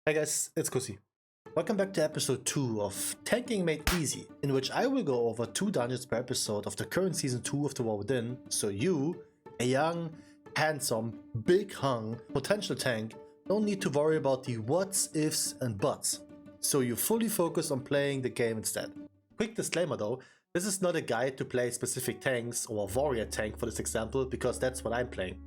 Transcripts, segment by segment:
Hey guys, it's Kusi. Welcome back to episode 2 of Tanking Made Easy, in which I will go over 2 dungeons per episode of the current season 2 of the War Within, so you, a young, handsome, big hung potential tank, don't need to worry about the whats, ifs and buts, so you fully focus on playing the game instead. Quick disclaimer though, this is not a guide to play specific tanks or a warrior tank for this example, because that's what I'm playing.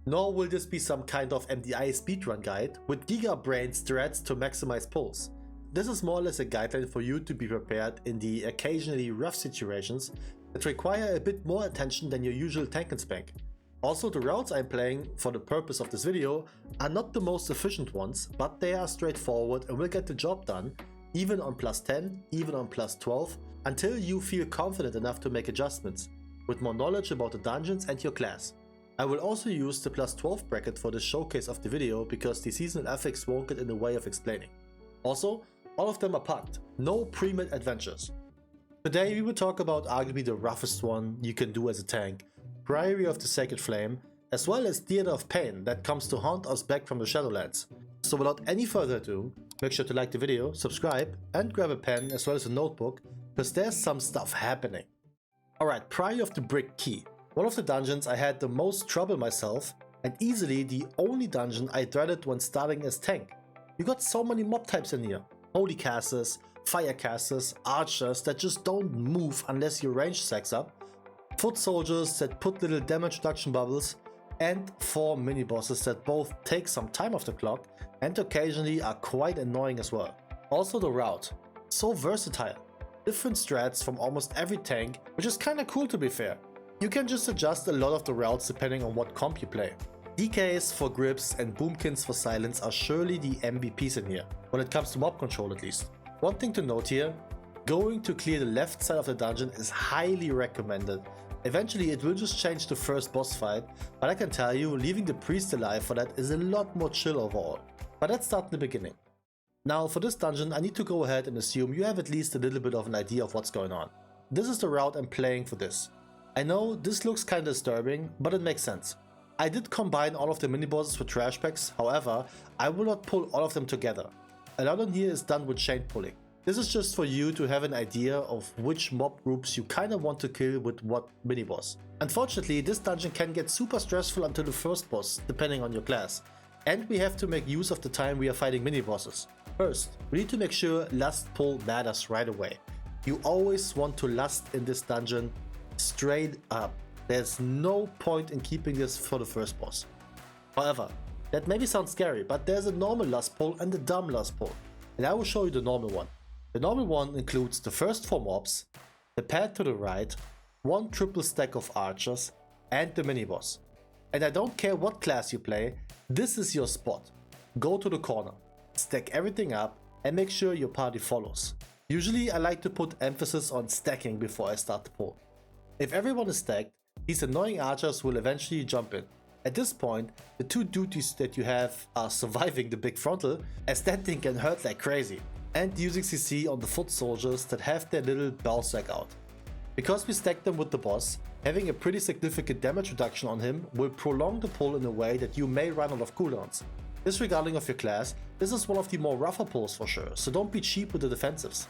Nor will this be some kind of MDI speedrun guide with giga-brain strats to maximize pulls. This is more or less a guideline for you to be prepared in the occasionally rough situations that require a bit more attention than your usual tank and spank. Also, the routes I'm playing for the purpose of this video are not the most efficient ones, but they are straightforward and will get the job done even on plus 10, even on plus 12, until you feel confident enough to make adjustments, with more knowledge about the dungeons and your class. I will also use the plus 12 bracket for the showcase of the video because the seasonal affix won't get in the way of explaining. Also, all of them are packed, no pre-made adventures. Today we will talk about arguably the roughest one you can do as a tank, Priory of the Sacred Flame, as well as Theater of Pain that comes to haunt us back from the Shadowlands. So without any further ado, make sure to like the video, subscribe and grab a pen as well as a notebook, because there's some stuff happening. Alright, Priory of the Brick Key. One of the dungeons I had the most trouble myself, and easily the only dungeon I dreaded when starting as tank. You got so many mob types in here. Holy casters, fire casters, archers that just don't move unless your range stacks up, foot soldiers that put little damage reduction bubbles, and 4 mini bosses that both take some time off the clock and occasionally are quite annoying as well. Also the route, so versatile. Different strats from almost every tank, which is kinda cool to be fair. You can just adjust a lot of the routes depending on what comp you play. DKs for grips and boomkins for silence are surely the MVPs in here, when it comes to mob control at least. One thing to note here, going to clear the left side of the dungeon is highly recommended. Eventually it will just change the first boss fight, but I can tell you leaving the priest alive for that is a lot more chill overall. But let's start in the beginning. Now for this dungeon I need to go ahead and assume you have at least a little bit of an idea of what's going on. This is the route I'm playing for this. I know this looks kinda disturbing, but it makes sense. I did combine all of the mini bosses with trash packs, however, I will not pull all of them together. A lot on here is done with chain pulling. This is just for you to have an idea of which mob groups you kinda want to kill with what mini boss. Unfortunately, this dungeon can get super stressful until the first boss, depending on your class. And we have to make use of the time we are fighting mini bosses. First, we need to make sure last pull matters right away. You always want to last in this dungeon straight up. There's no point in keeping this for the first boss. However, that maybe sounds scary, but there's a normal last pull and a dumb last pull, and I will show you the normal one. The normal one includes the first 4 mobs, the pad to the right, 1 triple stack of archers, and the mini boss. And I don't care what class you play, this is your spot. Go to the corner, stack everything up, and make sure your party follows. Usually I like to put emphasis on stacking before I start the pull. If everyone is stacked, these annoying archers will eventually jump in. At this point, the 2 duties that you have are surviving the big frontal, as that thing can hurt like crazy, and using CC on the foot soldiers that have their little ball sack out. Because we stacked them with the boss, having a pretty significant damage reduction on him will prolong the pull in a way that you may run out of cooldowns. Disregarding of your class, this is one of the more rougher pulls for sure, so don't be cheap with the defensives.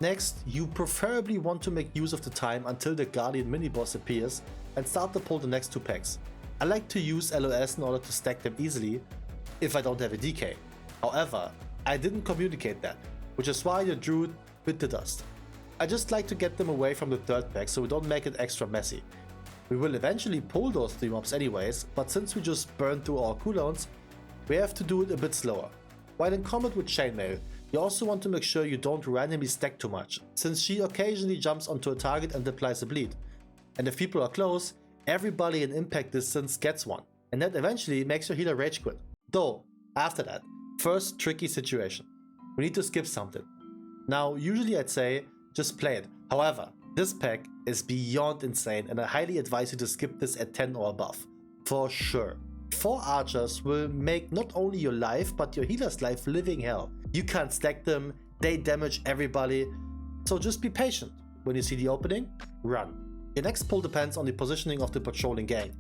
Next, you preferably want to make use of the time until the Guardian mini-boss appears and start to pull the next 2 packs. I like to use LOS in order to stack them easily if I don't have a DK. However, I didn't communicate that, which is why the druid bit the dust. I just like to get them away from the 3rd pack so we don't make it extra messy. We will eventually pull those 3 mobs anyways, but since we just burned through our cooldowns, we have to do it a bit slower. While in combat with chainmail, you also want to make sure you don't randomly stack too much, since she occasionally jumps onto a target and applies a bleed. And if people are close, everybody in impact distance gets one, and that eventually makes your healer rage quit. Though, after that, first tricky situation. We need to skip something. Now, usually I'd say, just play it. However, this pack is beyond insane and I highly advise you to skip this at 10 or above. For sure. 4 archers will make not only your life, but your healer's life living hell. You can't stack them, they damage everybody, so just be patient. When you see the opening, run. Your next pull depends on the positioning of the patrolling gang.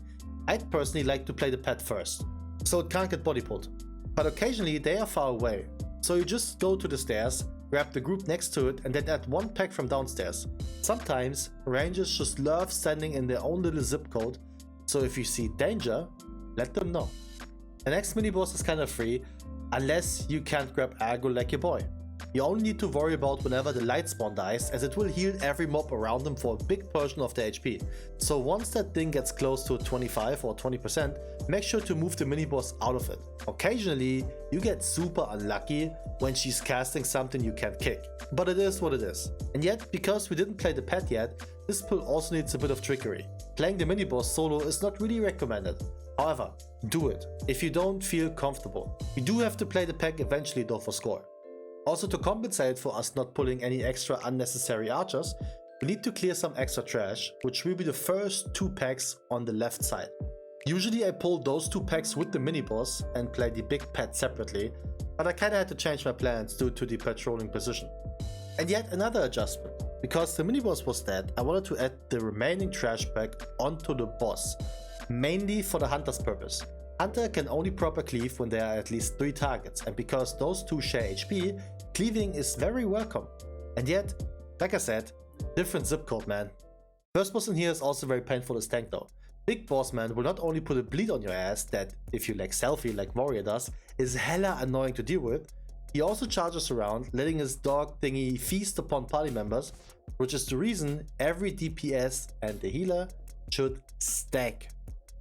I'd personally like to play the pet first, so it can't get body pulled. But occasionally they are far away, So you just go to the stairs, grab the group next to it and then add one pack from downstairs. Sometimes rangers just love standing in their own little zip code, so if you see danger, let them know. The next mini boss is kinda free, unless you can't grab aggro like your boy. You only need to worry about whenever the light spawn dies, as it will heal every mob around them for a big portion of their HP. So once that thing gets close to 25 or 20%, make sure to move the mini boss out of it. Occasionally, you get super unlucky when she's casting something you can't kick, but it is what it is. And yet, because we didn't play the pet yet, this pull also needs a bit of trickery. Playing the mini boss solo is not really recommended. However, do it if you don't feel comfortable. You do have to play the pack eventually though for score. Also, to compensate for us not pulling any extra unnecessary archers, we need to clear some extra trash, which will be the first 2 packs on the left side. Usually I pull those 2 packs with the mini boss and play the big pet separately, but I kinda had to change my plans due to the patrolling position. And yet another adjustment. Because the mini boss was dead, I wanted to add the remaining trash pack onto the boss, mainly for the hunter's purpose. Hunter can only proper cleave when there are at least 3 targets, and because those 2 share HP, cleaving is very welcome. And yet, like I said, different zip code, man. First boss in here is also very painful as tank though. Big boss man will not only put a bleed on your ass that, if you like selfie like Warrior does, is hella annoying to deal with, he also charges around, letting his dog thingy feast upon party members, which is the reason every DPS and the healer should stack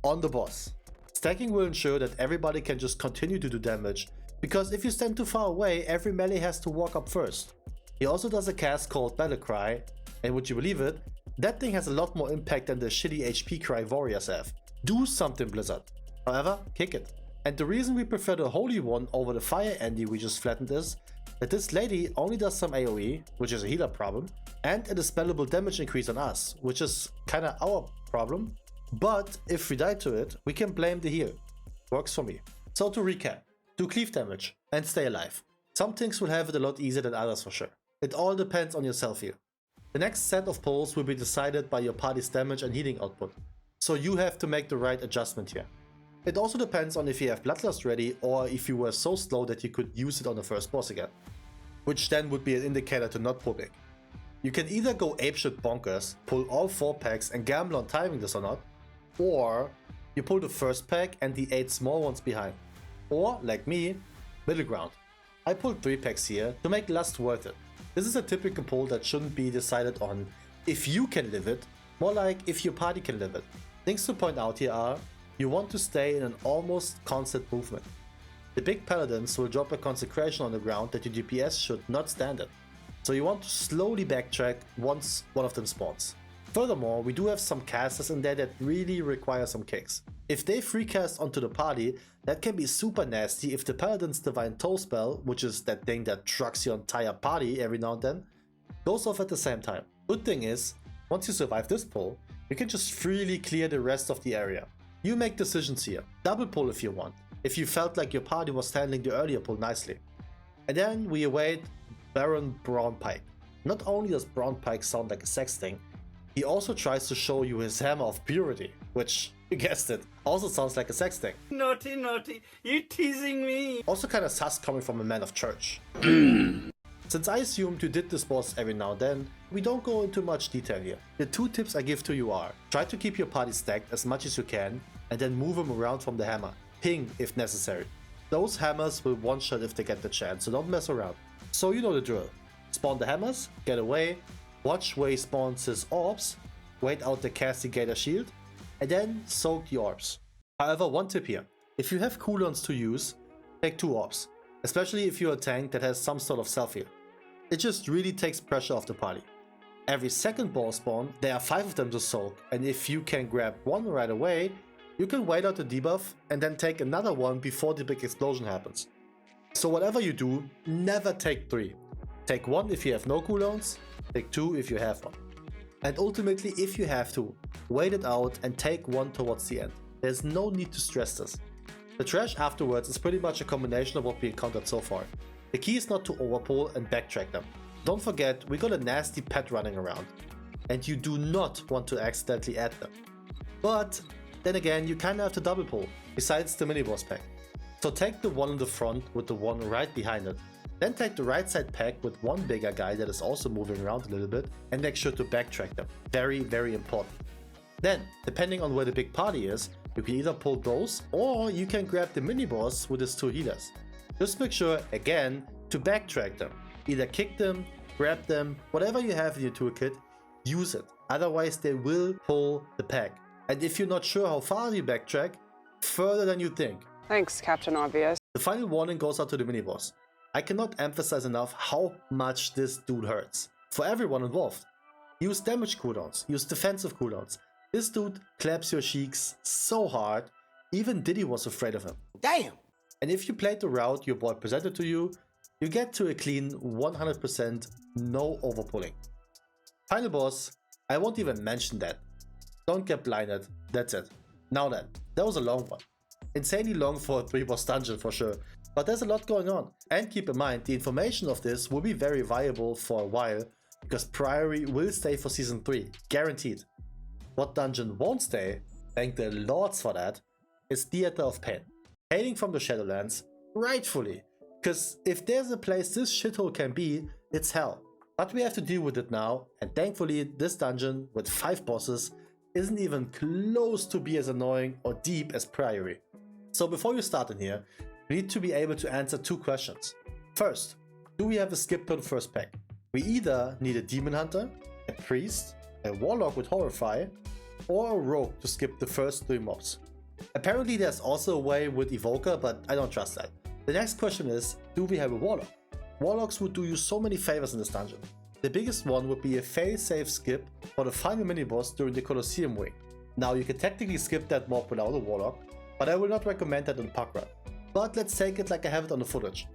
on the boss. Stacking will ensure that everybody can just continue to do damage, because if you stand too far away, every melee has to walk up first. He also does a cast called Battle Cry, and would you believe it, that thing has a lot more impact than the shitty HP cry warriors have. Do something, Blizzard. However, kick it. And the reason we prefer the Holy One over the Fire Andy we just flattened is that this lady only does some AoE, which is a healer problem, and a dispellable damage increase on us, which is kinda our problem. But if we die to it, we can blame the heal. Works for me. So to recap, do cleave damage and stay alive. Some things will have it a lot easier than others for sure. It all depends on yourself here. The next set of pulls will be decided by your party's damage and healing output, so you have to make the right adjustment here. It also depends on if you have Bloodlust ready or if you were so slow that you could use it on the first boss again, which then would be an indicator to not pull big. You can either go apeshit bonkers, pull all 4 packs and gamble on timing this or not, or you pull the first pack and the 8 small ones behind. Or, like me, middle ground. I pulled 3 packs here to make Lust worth it. This is a typical pull that shouldn't be decided on if you can live it, more like if your party can live it. Things to point out here are, you want to stay in an almost constant movement. The big paladins will drop a consecration on the ground that your DPS should not stand it, so you want to slowly backtrack once one of them spawns. Furthermore, we do have some casters in there that really require some kicks. If they free cast onto the party, that can be super nasty if the Paladin's Divine Toe spell, which is that thing that trucks your entire party every now and then, goes off at the same time. Good thing is, once you survive this pull, you can just freely clear the rest of the area. You make decisions here. Double pull if you want, if you felt like your party was handling the earlier pull nicely. And then we await Baron Brown Pike. Not only does Brown Pike sound like a sex thing, he also tries to show you his hammer of purity, which, you guessed it, also sounds like a sex thing. Naughty, naughty, you teasing me. Also kinda sus coming from a man of church. Since I assumed you did this boss every now and then, we don't go into much detail here. The 2 tips I give to you are, try to keep your party stacked as much as you can, and then move them around from the hammer. Ping if necessary. Those hammers will one-shot if they get the chance, so don't mess around. So you know the drill. Spawn the hammers, get away, watch where he spawns his orbs, wait out the castigator shield, and then soak the orbs. However, one tip here. If you have cooldowns to use, take 2 orbs, especially if you're a tank that has some sort of self-heal. It just really takes pressure off the party. Every second ball spawn, there are 5 of them to soak, and if you can grab 1 right away, you can wait out the debuff and then take another one before the big explosion happens. So whatever you do, never take 3. Take 1 if you have no cooldowns, take 2 if you have one. And ultimately, if you have to, wait it out and take 1 towards the end. There's no need to stress this. The trash afterwards is pretty much a combination of what we encountered so far. The key is not to overpull and backtrack them. Don't forget, we got a nasty pet running around, and you do not want to accidentally add them. But then again, you kinda have to double pull, besides the mini boss pack. So take the one in the front with the one right behind it. Then take the right side pack with one bigger guy that is also moving around a little bit and make sure to backtrack them. Very, very important. Then, depending on where the big party is, you can either pull those or you can grab the mini boss with his 2 healers. Just make sure, again, to backtrack them. Either kick them, grab them, whatever you have in your toolkit, use it. Otherwise they will pull the pack. And if you're not sure how far you backtrack, further than you think. Thanks, Captain Obvious. The final warning goes out to the mini boss. I cannot emphasize enough how much this dude hurts. For everyone involved. Use damage cooldowns, use defensive cooldowns. This dude claps your cheeks so hard, even Diddy was afraid of him. Damn! And if you played the route your boy presented to you, you get to a clean 100% no overpulling. Final boss, I won't even mention that. Don't get blinded, that's it. Now then, that was a long one. Insanely long for a 3-boss dungeon for sure, but there's a lot going on. And keep in mind, the information of this will be very viable for a while, because Priory will stay for Season 3, guaranteed. What dungeon won't stay, thank the lords for that, is Theater of Pain. Hailing from the Shadowlands, rightfully, because if there's a place this shithole can be, it's hell. But we have to deal with it now, and thankfully this dungeon with 5 bosses isn't even close to be as annoying or deep as Priory. So before you start in here, we need to be able to answer 2 questions. First, do we have a skip to the first pack? We either need a Demon Hunter, a Priest, a Warlock with Horrify, or a Rogue to skip the first 3 mobs. Apparently there's also a way with Evoker, but I don't trust that. The next question is, do we have a Warlock? Warlocks would do you so many favors in this dungeon. The biggest one would be a fail-safe skip for the final mini-boss during the Colosseum wing. Now you can technically skip that mob without a Warlock, but I will not recommend that on the park run. But let's take it like I have it on the footage.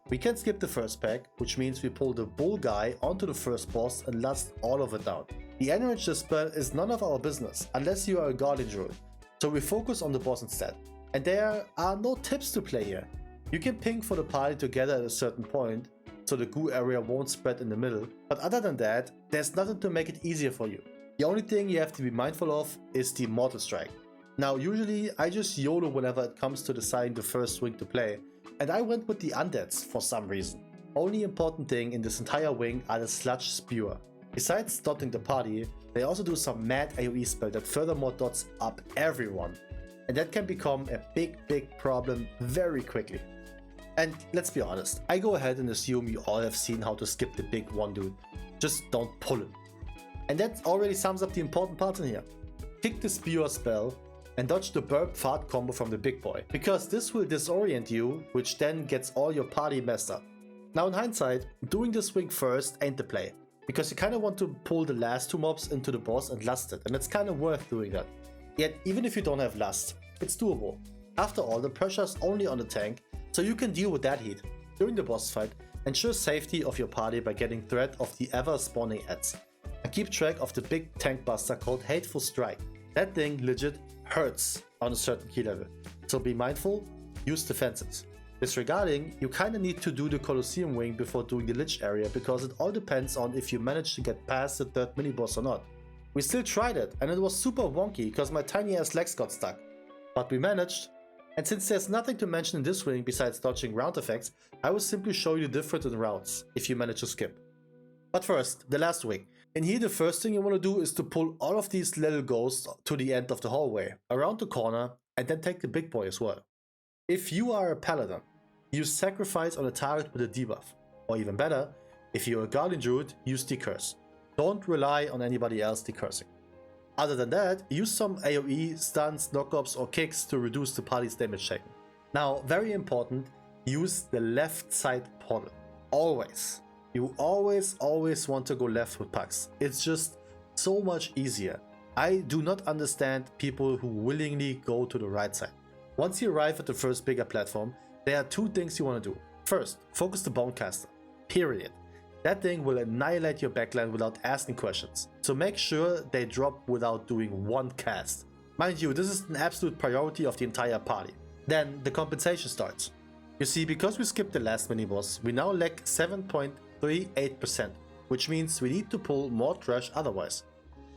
We can skip the first pack, which means we pull the bull guy onto the first boss and lust all of it down. The energy spell is none of our business, unless you are a Guardian Druid, so we focus on the boss instead. And there are no tips to play here. You can ping for the party together at a certain point, so the goo area won't spread in the middle, but other than that, there's nothing to make it easier for you. The only thing you have to be mindful of is the Mortal Strike. Now usually I just YOLO whenever it comes to deciding the first swing to play, and I went with the Undeads for some reason. Only important thing in this entire wing are the Sludge Spewer. Besides dotting the party, they also do some mad AoE spell that furthermore dots up everyone, and that can become a big problem very quickly. And let's be honest, I go ahead and assume you all have seen how to skip the big one dude, just don't pull him. And that already sums up the important parts in here. Kick the Spewer spell and dodge the burp fart combo from the big boy, because this will disorient you, which then gets all your party messed up. Now in hindsight, doing this swing first ain't the play, because you kinda want to pull the last 2 mobs into the boss and lust it, and it's kinda worth doing that. Yet even if you don't have lust, it's doable. After all, the pressure's only on the tank, so you can deal with that heat. During the boss fight, ensure safety of your party by getting threat of the ever spawning adds, and keep track of the big tank buster called Hateful Strike. That thing legit hurts on a certain key level, so be mindful, use defenses. Disregarding, you kinda need to do the Colosseum wing before doing the Lich area, because it all depends on if you manage to get past the 3rd mini boss or not. We still tried it, and it was super wonky because my tiny ass legs got stuck. But we managed, and since there's nothing to mention in this wing besides dodging round effects, I will simply show you the difference in routes if you manage to skip. But first, the last wing. In here the first thing you want to do is to pull all of these little ghosts to the end of the hallway, around the corner, and then take the big boy as well. If you are a paladin, use sacrifice on a target with a debuff, or even better, if you're a Guardian Druid, use decurse. Don't rely on anybody else decursing. Other than that, use some AoE, stuns, knockups or kicks to reduce the party's damage taken. Now, very important, use the left side portal. Always. You always want to go left with pucks. It's just so much easier. I do not understand people who willingly go to the right side. Once you arrive at the first bigger platform, there are 2 things you want to do. First, focus the Bonecaster. Period. That thing will annihilate your backline without asking questions, so make sure they drop without doing 1 cast. Mind you, this is an absolute priority of the entire party. Then the compensation starts. You see, because we skipped the last mini-boss, we now lack 7.38%, which means we need to pull more trash otherwise.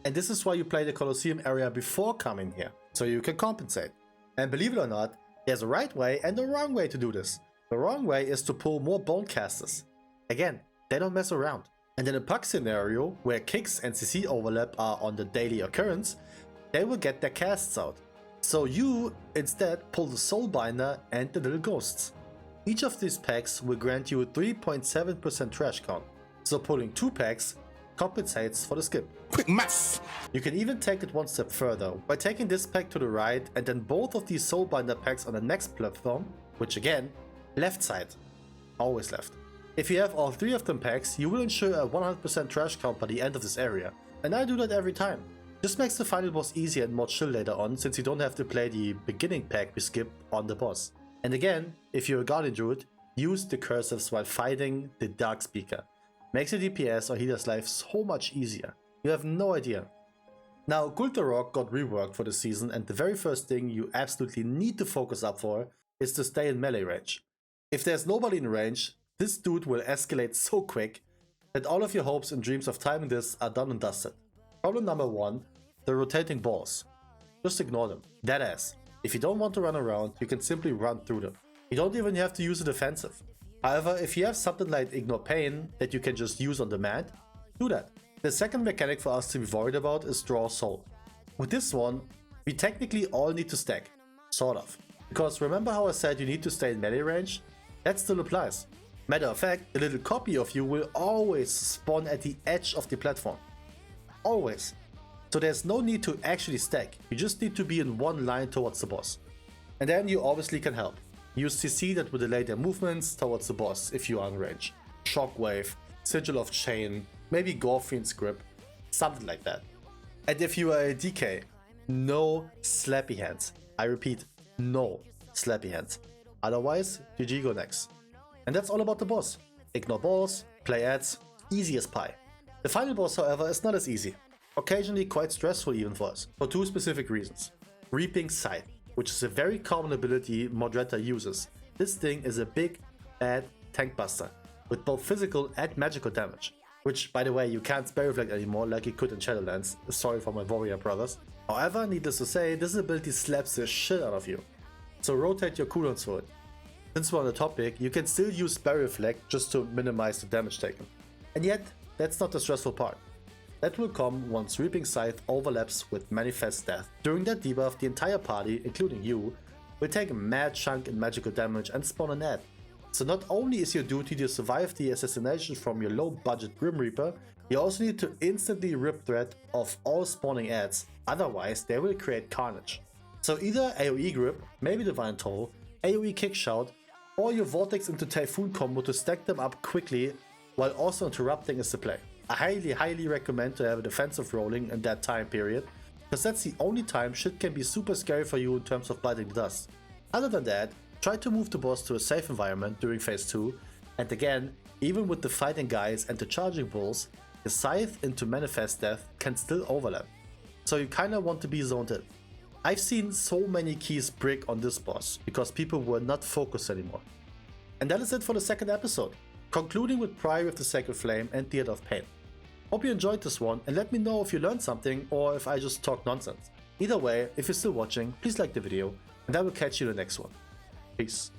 And this is why you play the Colosseum area before coming here, so you can compensate. And believe it or not, there's a right way and a wrong way to do this. The wrong way is to pull more Bonecasters. Again, they don't mess around. And in a puck scenario, where kicks and CC overlap are on the daily occurrence, they will get their casts out. So you, instead, pull the Soulbinder and the Little Ghosts. Each of these packs will grant you a 3.7% trash count, so pulling 2 packs compensates for the skip. Quick maths! You can even take it one step further, by taking this pack to the right and then both of these Soulbinder packs on the next platform, which again, left side. Always left. If you have all 3 of them packs, you will ensure a 100% trash count by the end of this area. And I do that every time. This makes the final boss easier and more chill later on, since you don't have to play the beginning pack we skipped on the boss. And again, if you're a Guardian Druid, use the cursives while fighting the Dark Speaker. Makes your DPS or healer's life so much easier. You have no idea. Now, Gul'Darok got reworked for the season, and the very first thing you absolutely need to focus up for is to stay in melee range. If there's nobody in range, this dude will escalate so quick that all of your hopes and dreams of timing this are done and dusted. Problem number 1, the rotating balls. Just ignore them, deadass. If you don't want to run around, you can simply run through them. You don't even have to use a defensive. However, if you have something like Ignore Pain that you can just use on demand, do that. The second mechanic for us to be worried about is Draw Soul. With this one, we technically all need to stack. Sort of. Because remember how I said you need to stay in melee range? That still applies. Matter of fact, a little copy of you will always spawn at the edge of the platform. Always. So there's no need to actually stack, you just need to be in one line towards the boss. And then you obviously can help. Use CC that will delay their movements towards the boss if you are in range. Shockwave, Sigil of Chain, maybe Gorfiend's Grip, something like that. And if you are a DK, no slappy hands. I repeat, no slappy hands. Otherwise, GG go next. And that's all about the boss. Ignore balls, play ads, easy as pie. The final boss, however, is not as easy. Occasionally quite stressful even for us, for 2 specific reasons. Reaping Scythe, which is a very common ability Modretta uses. This thing is a big, bad tank buster, with both physical and magical damage. Which, by the way, you can't spell reflect anymore like you could in Shadowlands, sorry for my warrior brothers. However, needless to say, this ability slaps the shit out of you. So rotate your cooldowns for it. Since we're on the topic, you can still use spell reflect just to minimize the damage taken. And yet, that's not the stressful part. That will come once Reaping Scythe overlaps with Manifest Death. During that debuff, the entire party, including you, will take a mad chunk in magical damage and spawn an ad. So not only is your duty to survive the assassination from your low budget Grim Reaper, you also need to instantly rip threat of all spawning ads, otherwise they will create carnage. So either AoE Grip, maybe Divine Toll, AoE Kick Shout, or your Vortex into Typhoon combo to stack them up quickly while also interrupting is the play. I highly recommend to have a defensive rolling in that time period, because that's the only time shit can be super scary for you in terms of biting the dust. Other than that, try to move the boss to a safe environment during phase 2, and again, even with the fighting guys and the charging bulls, the Scythe into Manifest Death can still overlap, so you kinda want to be zoned in. I've seen so many keys break on this boss, because people were not focused anymore. And that is it for the second episode, concluding with Priory of the Sacred Flame and Theater of Pain. Hope you enjoyed this one, and let me know if you learned something or if I just talk nonsense. Either way, if you're still watching, please like the video, and I will catch you in the next one. Peace.